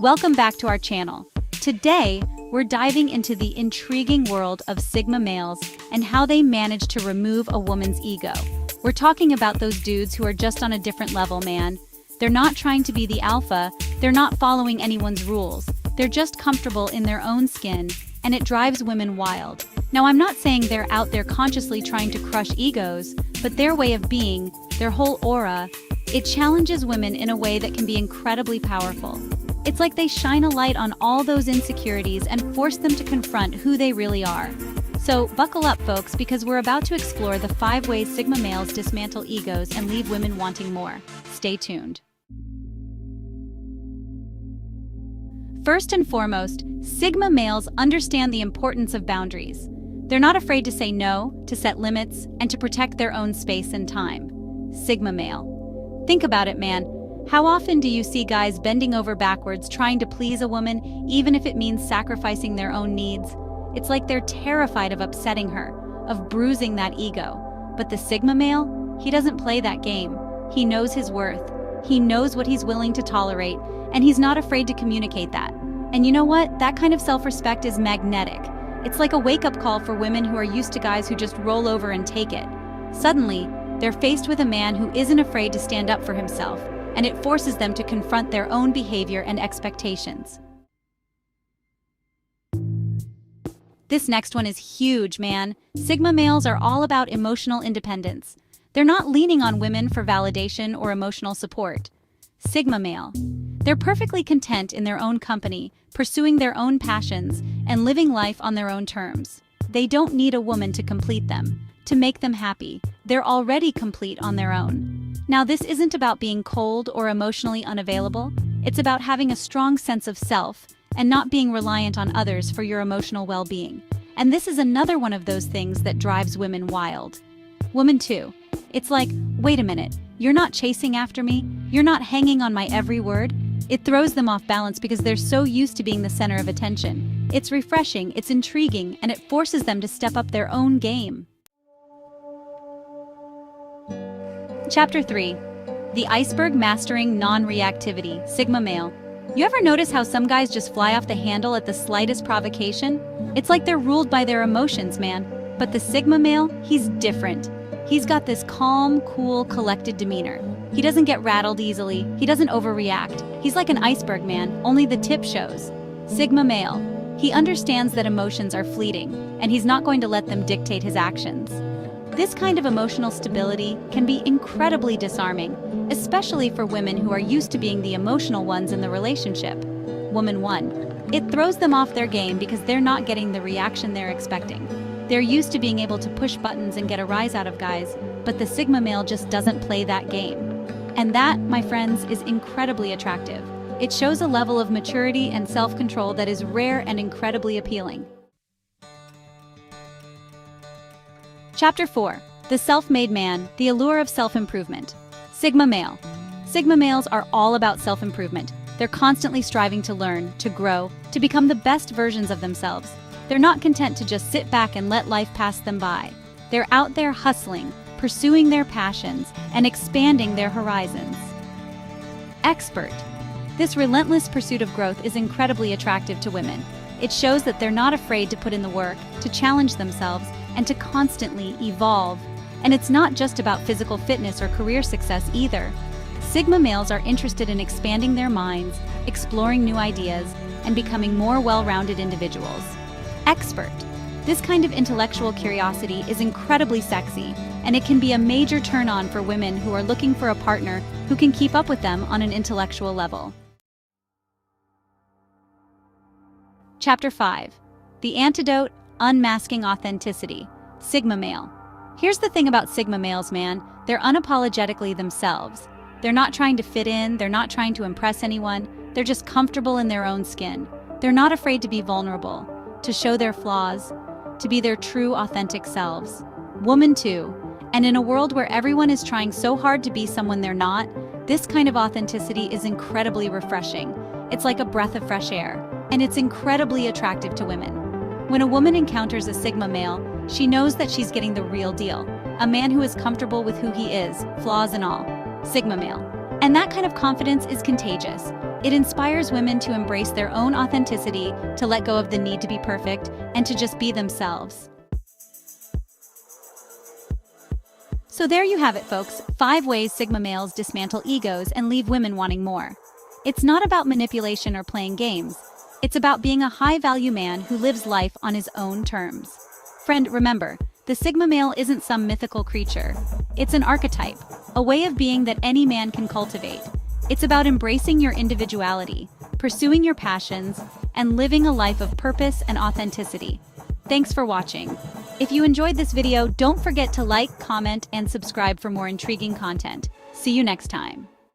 Welcome back to our channel. Today, we're diving into the intriguing world of Sigma males and how they manage to remove a woman's ego. We're talking about those dudes who are just on a different level, man. They're not trying to be the alpha, they're not following anyone's rules. They're just comfortable in their own skin, and it drives women wild. Now, I'm not saying they're out there consciously trying to crush egos, but their way of being, their whole aura, it challenges women in a way that can be incredibly powerful. It's like they shine a light on all those insecurities and force them to confront who they really are. So buckle up, folks, because we're about to explore the 5 ways Sigma males dismantle egos and leave women wanting more. Stay tuned. First and foremost, Sigma males understand the importance of boundaries. They're not afraid to say no, to set limits, and to protect their own space and time. Sigma male. Think about it, man. How often do you see guys bending over backwards trying to please a woman, even if it means sacrificing their own needs? It's like they're terrified of upsetting her, of bruising that ego. But the Sigma male, he doesn't play that game. He knows his worth. He knows what he's willing to tolerate, and he's not afraid to communicate that. And you know what? That kind of self-respect is magnetic. It's like a wake-up call for women who are used to guys who just roll over and take it. Suddenly, they're faced with a man who isn't afraid to stand up for himself, and it forces them to confront their own behavior and expectations. This next one is huge, man. Sigma males are all about emotional independence. They're not leaning on women for validation or emotional support. Sigma male. They're perfectly content in their own company, pursuing their own passions, and living life on their own terms. They don't need a woman to complete them, to make them happy. They're already complete on their own. Now, this isn't about being cold or emotionally unavailable. It's about having a strong sense of self and not being reliant on others for your emotional well-being. And this is another one of those things that drives women wild. Woman 2. It's like, wait a minute, you're not chasing after me? You're not hanging on my every word? It throws them off balance because they're so used to being the center of attention. It's refreshing, it's intriguing, and it forces them to step up their own game. Chapter 3. The Iceberg Mastering Non-Reactivity, Sigma Male. You ever notice how some guys just fly off the handle at the slightest provocation? It's like they're ruled by their emotions, man. But the Sigma male, he's different. He's got this calm, cool, collected demeanor. He doesn't get rattled easily. He doesn't overreact. He's like an iceberg, man, only the tip shows. Sigma male. He understands that emotions are fleeting, and he's not going to let them dictate his actions. This kind of emotional stability can be incredibly disarming, especially for women who are used to being the emotional ones in the relationship. Woman 1. It throws them off their game because they're not getting the reaction they're expecting. They're used to being able to push buttons and get a rise out of guys, but the Sigma male just doesn't play that game. And that, my friends, is incredibly attractive. It shows a level of maturity and self-control that is rare and incredibly appealing. Chapter 4. The Self-Made Man, the Allure of Self-Improvement. Sigma male. Sigma males are all about self-improvement. They're constantly striving to learn, to grow, to become the best versions of themselves. They're not content to just sit back and let life pass them by. They're out there hustling, pursuing their passions, and expanding their horizons. Expert. This relentless pursuit of growth is incredibly attractive to women. It shows that they're not afraid to put in the work, to challenge themselves, and to constantly evolve. And it's not just about physical fitness or career success either. Sigma males are interested in expanding their minds, exploring new ideas, and becoming more well-rounded individuals. Expert. This kind of intellectual curiosity is incredibly sexy, and it can be a major turn-on for women who are looking for a partner who can keep up with them on an intellectual level. Chapter 5. The Antidote, Unmasking Authenticity, Sigma Male. Here's the thing about Sigma males, man. They're unapologetically themselves. They're not trying to fit in, they're not trying to impress anyone, they're just comfortable in their own skin. They're not afraid to be vulnerable, to show their flaws, to be their true, authentic selves. Woman 2. And in a world where everyone is trying so hard to be someone they're not, this kind of authenticity is incredibly refreshing. It's like a breath of fresh air, and it's incredibly attractive to women. When a woman encounters a Sigma male, she knows that she's getting the real deal, a man who is comfortable with who he is, flaws and all. Sigma male. And that kind of confidence is contagious. It inspires women to embrace their own authenticity, to let go of the need to be perfect, and to just be themselves. So there you have it, folks. 5 ways Sigma males dismantle egos and leave women wanting more. It's not about manipulation or playing games. It's about being a high-value man who lives life on his own terms. Friend, remember, the Sigma male isn't some mythical creature. It's an archetype, a way of being that any man can cultivate. It's about embracing your individuality, pursuing your passions, and living a life of purpose and authenticity. Thanks for watching. If you enjoyed this video, don't forget to like, comment, and subscribe for more intriguing content. See you next time.